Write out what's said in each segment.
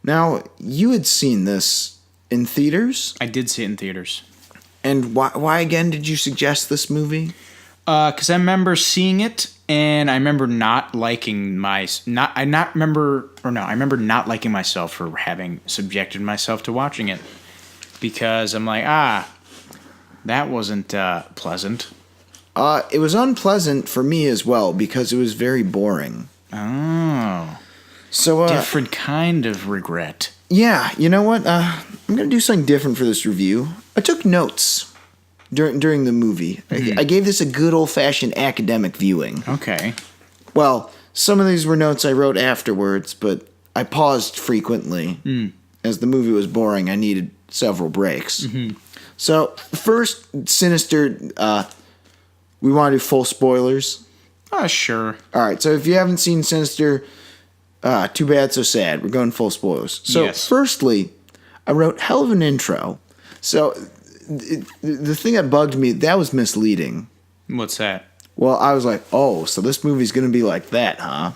Now, you had seen this in theaters? I did see it in theaters. And why again did you suggest this movie? Because I remember seeing it, and I remember not liking I remember not liking myself for having subjected myself to watching it. Because I'm like, that wasn't pleasant. It was unpleasant for me as well, because it was very boring. Oh. So, different kind of regret. Yeah, you know what? I'm going to do something different for this review. I took notes during the movie. I gave this a good old-fashioned academic viewing. Okay. Well, some of these were notes I wrote afterwards, but I paused frequently. As the movie was boring, I needed several breaks. So, first, Sinister, we want to do full spoilers. Sure. All right, so if you haven't seen Sinister, too bad, so sad. We're going full spoilers. So, yes. Firstly, I wrote hell of an intro. So, the thing that bugged me, that was misleading. What's that? Well, I was like, oh, so this movie's going to be like that, huh?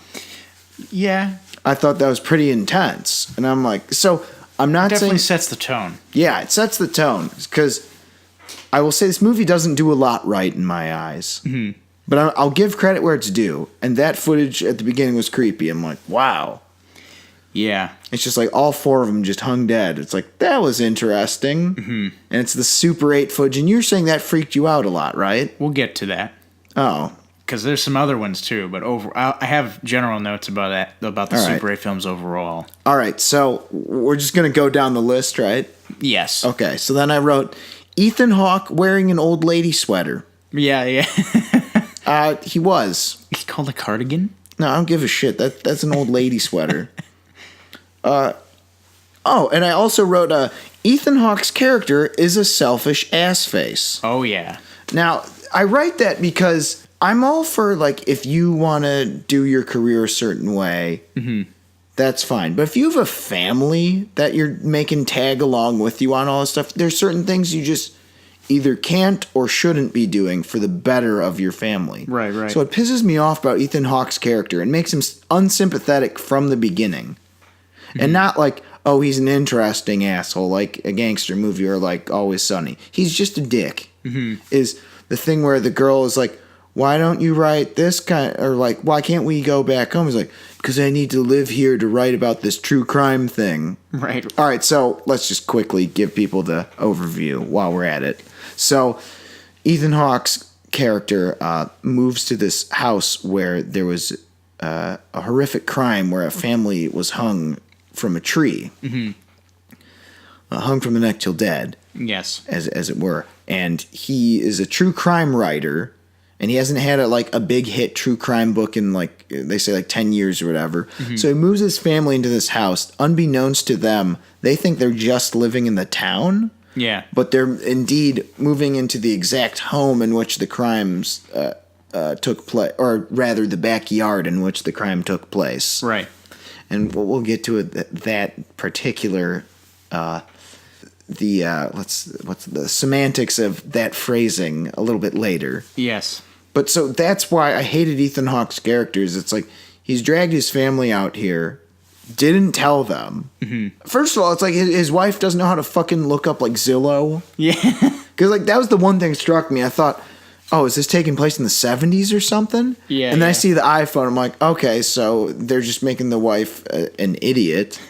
Yeah. I thought that was pretty intense. And I'm like, so I'm not Definitely saying... sets the tone. Yeah, it sets the tone. Because I will say this movie doesn't do a lot right in my eyes. But I'll give credit where it's due. And that footage at the beginning was creepy. I'm like, wow. Yeah. It's just like all four of them just hung dead. It's like, that was interesting. And it's the Super 8 footage. And you're saying that freaked you out a lot, right? We'll get to that. Oh. Because there's some other ones too. But I have general notes about the All Super 8 films overall. All right. So we're just going to go down the list, right? Yes. Okay. So then I wrote Ethan Hawke wearing an old lady sweater. Yeah. He was. It's called a cardigan? No, I don't give a shit. That's an old lady sweater. And I also wrote, Ethan Hawke's character is a selfish ass face. Oh, yeah. Now, I write that because I'm all for, like, if you want to do your career a certain way, that's fine. But if you have a family that you're making tag along with you on all this stuff, there's certain things you just either can't or shouldn't be doing for the better of your family. Right. So it pisses me off about Ethan Hawke's character and makes him unsympathetic from the beginning. And not like, oh, he's an interesting asshole, like a gangster movie or like Always Sunny. He's just a dick. Is the thing where the girl is like, why don't you write this kind, or like, why can't we go back home? He's like, because I need to live here to write about this true crime thing. Right. All right, so let's just quickly give people the overview while we're at it. So Ethan Hawke's character moves to this house where there was a horrific crime where a family was hung from a tree. Hung from the neck till dead. Yes. As it were. And he is a true crime writer, and he hasn't had a big hit true crime book in, like, they say, like 10 years or whatever. So he moves his family into this house. Unbeknownst to them, they think they're just living in the town. Yeah. But they're indeed moving into the exact home in which the crimes took place, or rather the backyard in which the crime took place. Right. And we'll get to it, that particular... what's the semantics of that phrasing a little bit later. Yes. But so that's why I hated Ethan Hawke's characters. It's like he's dragged his family out here, didn't tell them. First of all, it's like his wife doesn't know how to fucking look up like Zillow. Yeah. Because like that was the one thing that struck me. I thought, oh, is this taking place in the 70s or something? Yeah. And then I see the iPhone. I'm like, okay, so they're just making the wife an idiot.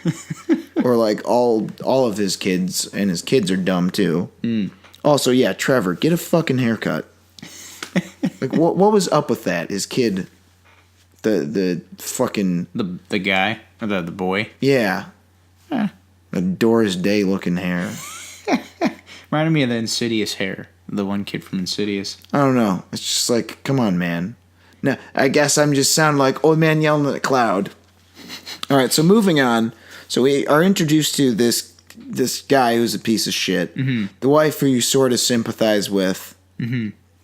Or like all of his kids, and his kids are dumb too. Also, yeah, Trevor, get a fucking haircut. Like, what was up with that? His kid, the fucking the guy or the boy. Yeah, a Doris Day looking hair. Reminded me of the Insidious hair. The one kid from Insidious. I don't know. It's just like, come on, man. No, I guess I'm just sounding like old man yelling at a cloud. All right, so moving on. So we are introduced to this guy who's a piece of shit. The wife who you sort of sympathize with,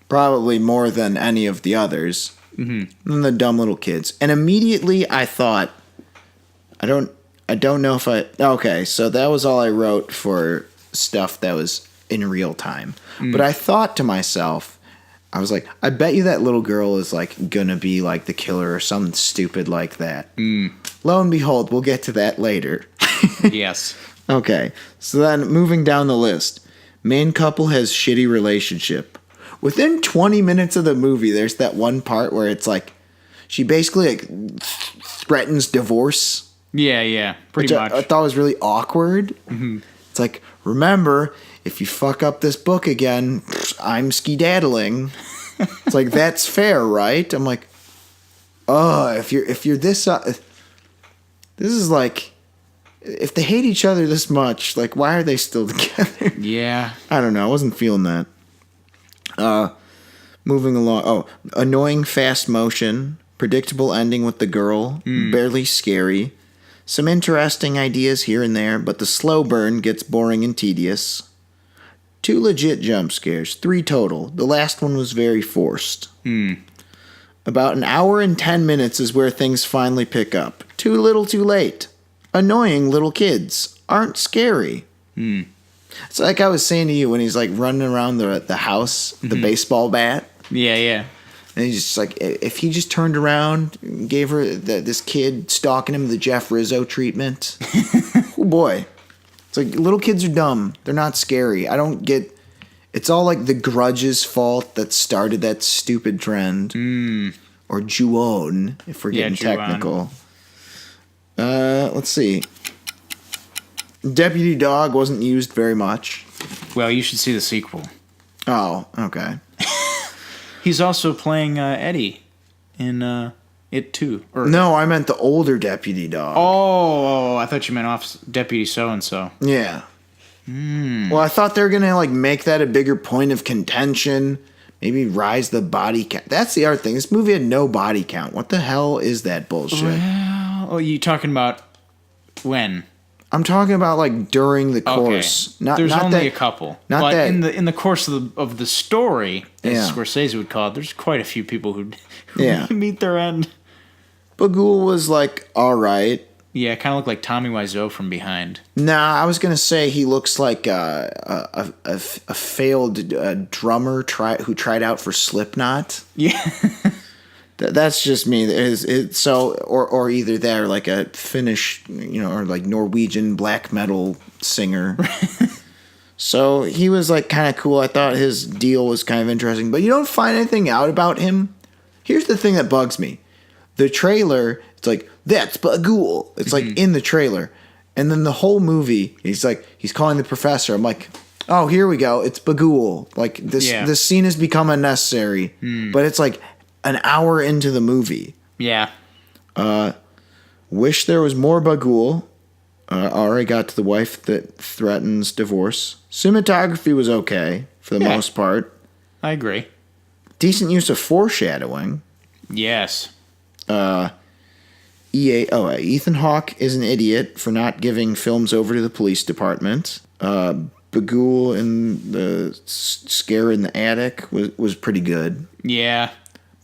probably more than any of the others, and the dumb little kids. And immediately I thought, I don't know if I. Okay, so that was all I wrote for stuff that was in real time. But I thought to myself, I was like, I bet you that little girl is like gonna be like the killer or something stupid like that. Lo and behold, we'll get to that later. Yes. Okay, so then moving down the list. Main couple has shitty relationship. Within 20 minutes of the movie, there's that one part where it's like, she basically like threatens divorce. Yeah, pretty which much. I thought was really awkward. Mm-hmm. It's like, remember, if you fuck up this book again, I'm skedaddling. It's like, that's fair, right? I'm like, oh, if you're this, this is like, if they hate each other this much, like, why are they still together? Yeah. I don't know. I wasn't feeling that. Moving along. Oh, annoying fast motion, predictable ending with the girl, barely scary. Some interesting ideas here and there, but the slow burn gets boring and tedious. 2 legit jump scares, 3 total. The last one was very forced. About an hour and 10 minutes is where things finally pick up. Too little too late. Annoying little kids. Aren't scary. It's like I was saying to you when he's like running around the house, the baseball bat. Yeah. And he's just like, if he just turned around and gave her this kid stalking him the Jeff Rizzo treatment. Oh boy. It's like, little kids are dumb. They're not scary. I don't get... It's all like the Grudge's fault that started that stupid trend. Or Ju-on, if we're getting technical. Let's see. Deputy Dog wasn't used very much. Well, you should see the sequel. Oh, okay. He's also playing Eddie in It Too. No, I meant the older Deputy Dog. Oh, I thought you meant off Deputy So-and-so. Yeah. Well, I thought they were going to like make that a bigger point of contention. Maybe rise the body count. That's the other thing. This movie had no body count. What the hell is that bullshit? Well, you talking about when? I'm talking about like during the course. Okay. There's only a couple. Not but that in the course of the story, as Yeah. Scorsese would call it, there's quite a few people who Yeah. meet their end. Bagul was like all right. Yeah, kind of looked like Tommy Wiseau from behind. Nah, I was gonna say he looks like a failed drummer who tried out for Slipknot. Yeah. That's just me. Or either that or like a Finnish, or like Norwegian black metal singer. So he was like kind of cool. I thought his deal was kind of interesting, but you don't find anything out about him. Here's the thing that bugs me: the trailer. It's like, that's Bagul. It's like in the trailer, and then the whole movie, he's calling the professor. I'm like, oh, here we go. It's Bagul. Like this scene has become unnecessary, but it's like an hour into the movie. Yeah. Wish there was more Bagul. Ari got to the wife that threatens divorce. Cinematography was okay for the most part. I agree. Decent use of foreshadowing. Yes. Ethan Hawke is an idiot for not giving films over to the police department. Bagul and the scare in the attic was pretty good. Yeah.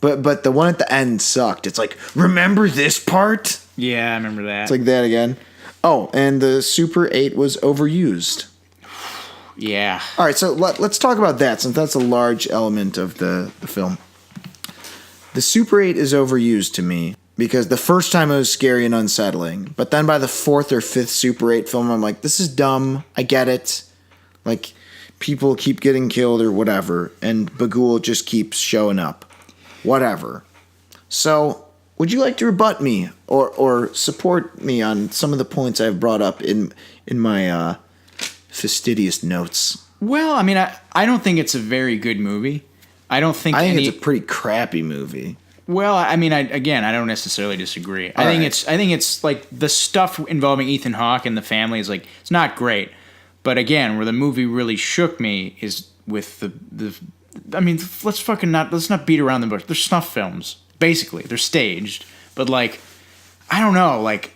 But the one at the end sucked. It's like, remember this part? Yeah, I remember that. It's like that again. Oh, and the Super 8 was overused. Yeah. All right, so let's talk about that, since that's a large element of the film. The Super 8 is overused to me, because the first time it was scary and unsettling. But then by the 4th or 5th Super 8 film, I'm like, this is dumb. I get it. Like, people keep getting killed or whatever, and Bagul just keeps showing up. Whatever. So, would you like to rebut me or support me on some of the points I've brought up in my fastidious notes? Well, I mean, I don't think it's a very good movie. I think it's a pretty crappy movie. Well, I mean, I don't necessarily disagree. I think it's like the stuff involving Ethan Hawke and the family is like, it's not great. But again, where the movie really shook me is with the I mean, let's not beat around the bush. They're snuff films, basically. They're staged, but like, I don't know, like,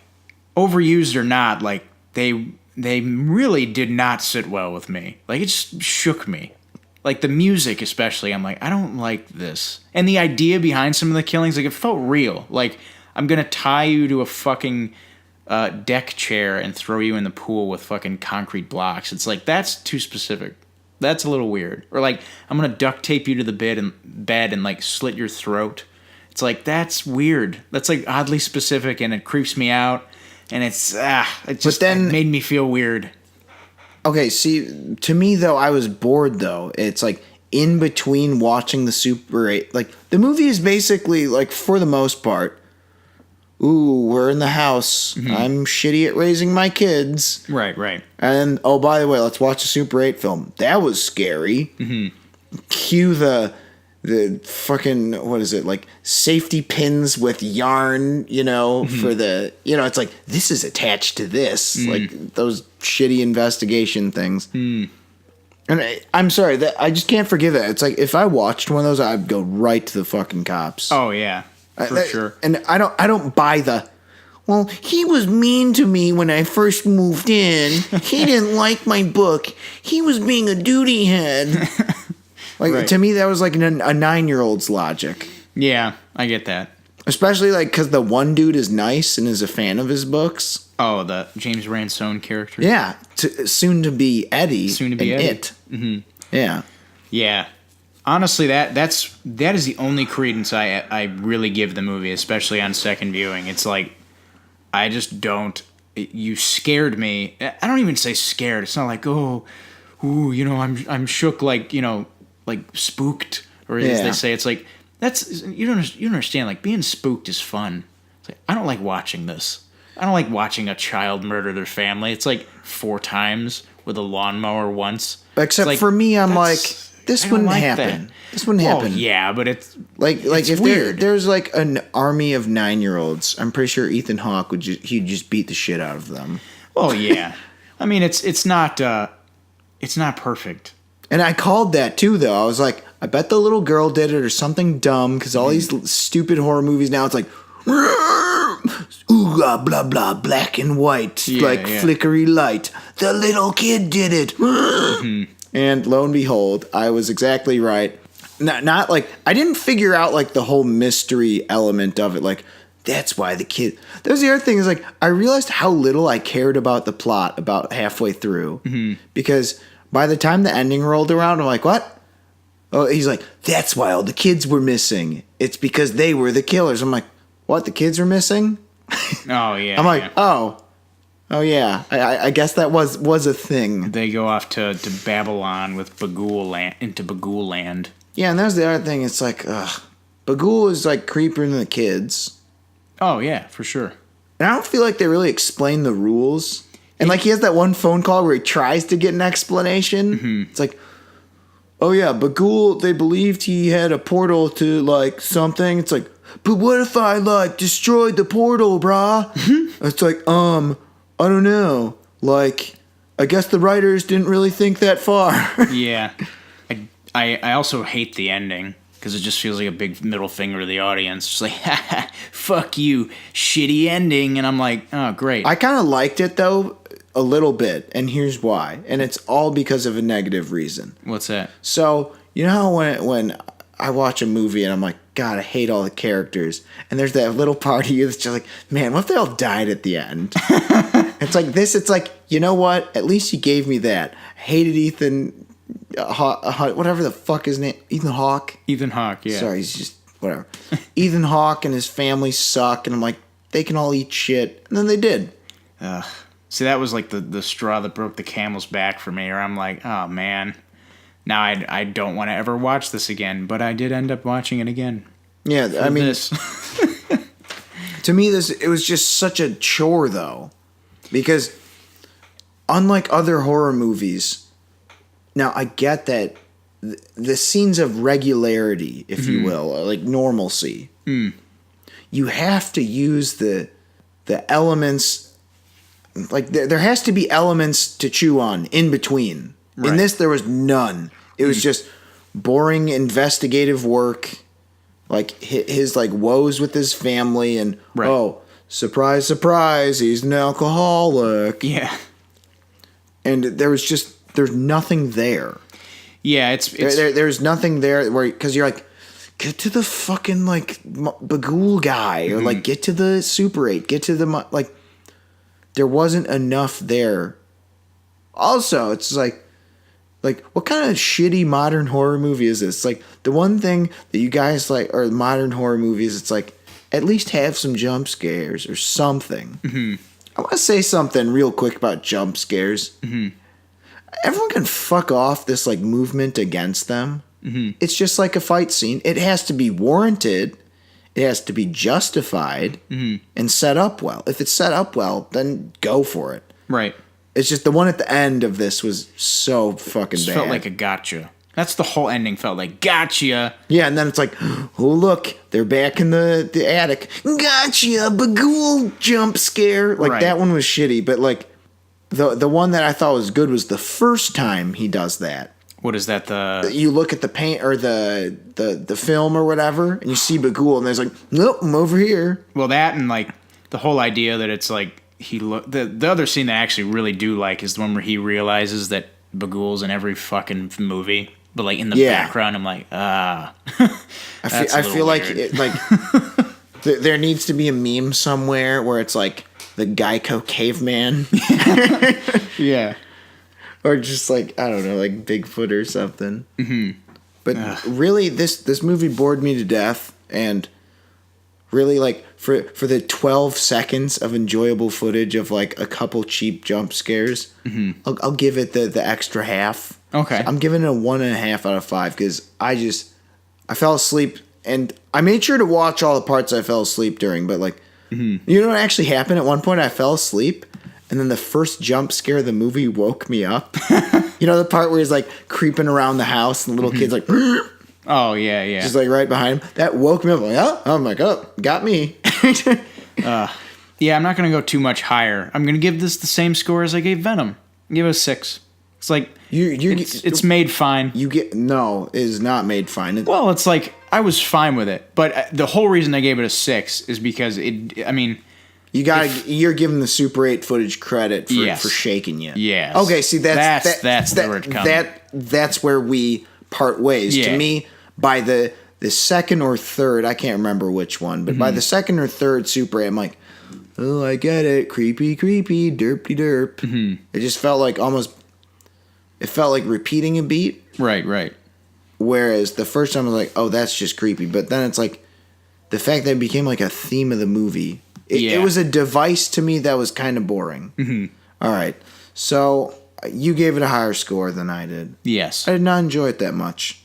overused or not, like they really did not sit well with me. Like, it just shook me. Like, the music especially, I'm like, I don't like this. And the idea behind some of the killings, like, it felt real. Like, I'm gonna tie you to a fucking deck chair and throw you in the pool with fucking concrete blocks. It's like, that's too specific. That's a little weird. Or like, I'm gonna duct tape you to the bed and like slit your throat. It's like, that's weird. That's like oddly specific and it creeps me out. and it just then- it made me feel weird. Okay, see, to me though, I was bored though. It's like in between watching the Super 8, like the movie is basically like for the most part, ooh, we're in the house. I'm shitty at raising my kids. Right. And oh, by the way, let's watch a Super 8 film. That was scary. Cue the fucking, what is it, like safety pins with yarn, for the, it's like, this is attached to this, like those shitty investigation things. And I'm sorry, that I just can't forgive that. It's like, if I watched one of those, I'd go right to the fucking cops. Oh yeah, for sure. And I don't buy the, well, he was mean to me when I first moved in. He didn't like my book. He was being a duty head. Like, Right. To me, that was like a 9-year-old's logic. Yeah, I get that. Especially, like, because the one dude is nice and is a fan of his books. Oh, the James Ransone character. Yeah. Soon to be Eddie. Soon to be and Eddie. It. Mm-hmm. Yeah. Yeah. Honestly, that is the only credence I really give the movie, especially on second viewing. It's like, I just don't. You scared me. I don't even say scared. It's not like, oh, ooh, I'm shook, like, like spooked, or as they say. It's like, you don't understand. Like, being spooked is fun. It's like, I don't like watching this. I don't like watching a child murder their family. It's like 4 times with a lawnmower once. Except like, for me, I'm like, this I don't wouldn't like happen. that. This wouldn't happen. Yeah, but it's Like if weird. there's like an army of 9-year-olds, I'm pretty sure Ethan Hawke he'd just beat the shit out of them. Oh yeah, I mean it's not perfect. And I called that too, though. I was like, I bet the little girl did it or something dumb, because all these stupid horror movies now, it's like, ooh, blah, blah, blah, black and white, flickery light. The little kid did it. And lo and behold, I was exactly right. Not like, I didn't figure out like the whole mystery element of it. Like, that's why the kid. That was the other thing, is like, I realized how little I cared about the plot about halfway through. Because by the time the ending rolled around, I'm like, what? Oh, he's like, that's why all the kids were missing. It's because they were the killers. I'm like, what? The kids were missing? Oh yeah. I'm like, oh yeah. I guess that was a thing. They go off to Babylon with Bagul land into Bagul land. Yeah, and that's the other thing. It's like, Bagul is like creepier than the kids. Oh yeah, for sure. And I don't feel like they really explain the rules. And like, he has that one phone call where he tries to get an explanation. It's like, oh yeah, Bagul, they believed he had a portal to like something. It's like, but what if I like destroyed the portal, brah? It's like, I don't know. Like, I guess the writers didn't really think that far. Yeah. I also hate the ending, because it just feels like a big middle finger to the audience. Just like, haha, fuck you, shitty ending. And I'm like, oh, great. I kind of liked it, though, a little bit, and here's why. And it's all because of a negative reason. What's that? So, you know how when I watch a movie and I'm like, God, I hate all the characters, and there's that little part of you that's just like, man, what if they all died at the end? It's like this, it's like, you know what? At least you gave me that. I hated Ethan, whatever the fuck his name, Ethan Hawke? Ethan Hawke, yeah. Sorry, he's just, whatever. Ethan Hawke and his family suck, and I'm like, they can all eat shit. And then they did. See, that was like the straw that broke the camel's back for me, or I'm like, oh man, now I don't want to ever watch this again, but I did end up watching it again. Yeah, I mean, This. to me, it was just such a chore, though, because unlike other horror movies, now I get that the scenes of regularity, if you will, or like normalcy, you have to use the elements. Like, there has to be elements to chew on in between. Right. In this, there was none. It was just boring investigative work, like his like woes with his family, and oh, surprise, surprise, he's an alcoholic. Yeah. And there's nothing there. Yeah, it's there's nothing there where, because you're like, get to the fucking like Bagul guy, or like get to the Super 8, get to the like. There wasn't enough there. Also, it's like what kind of shitty modern horror movie is this? Like, the one thing that you guys like, or modern horror movies, it's like, at least have some jump scares or something. I want to say something real quick about jump scares. Mm-hmm. Everyone can fuck off this like movement against them. Mm-hmm. It's just like a fight scene. It has to be warranted. It has to be justified and set up well. If it's set up well, then go for it. Right. It's just the one at the end of this was so fucking bad. Felt like a gotcha. That's the whole ending. Felt like gotcha. Yeah, and then it's like, oh look, they're back in the attic. Gotcha, Bagul jump scare. Like Right. that one was shitty, but like the one that I thought was good was the first time he does that. What is that? You look at the paint or the film or whatever, and you see Bagul, and there's like, nope, I'm over here. Well, that and like the whole idea that it's like the other scene that I actually really do like is the one where he realizes that Bagul's in every fucking movie, but like in the background, I'm like, I feel like there needs to be a meme somewhere where it's like the Geico caveman, yeah. or just like I don't know, like Bigfoot or something. Mm-hmm. But really, this movie bored me to death, and really like for the 12 seconds of enjoyable footage of like a couple cheap jump scares, I'll give it the extra half. Okay, I'm giving it a 1.5 out of 5 because I fell asleep, and I made sure to watch all the parts I fell asleep during. But like, you know what actually happened? At one point, I fell asleep. And then the first jump scare of the movie woke me up. You know the part where he's like creeping around the house and the little kid's like, oh yeah, just like right behind him. That woke me up. I'm like, oh my god, got me. Yeah, I'm not gonna go too much higher. I'm gonna give this the same score as I gave Venom. Give it a 6. It's like it's made fine. No, it is not made fine. Well, it's like I was fine with it, but the whole reason I gave it a 6 is because you're giving the Super 8 footage credit for shaking you. Yes. Okay, see that's where it comes. That's where we part ways. Yeah. To me, by the second or third, I can't remember which one, but by the second or third Super 8, I'm like, oh, I get it. Creepy, derpy derp. Mm-hmm. It just felt like it felt like repeating a beat. Right. Whereas the first time I was like, oh, that's just creepy. But then it's like the fact that it became like a theme of the movie. It was a device to me that was kind of boring. Mm-hmm. All right. So you gave it a higher score than I did. Yes. I did not enjoy it that much.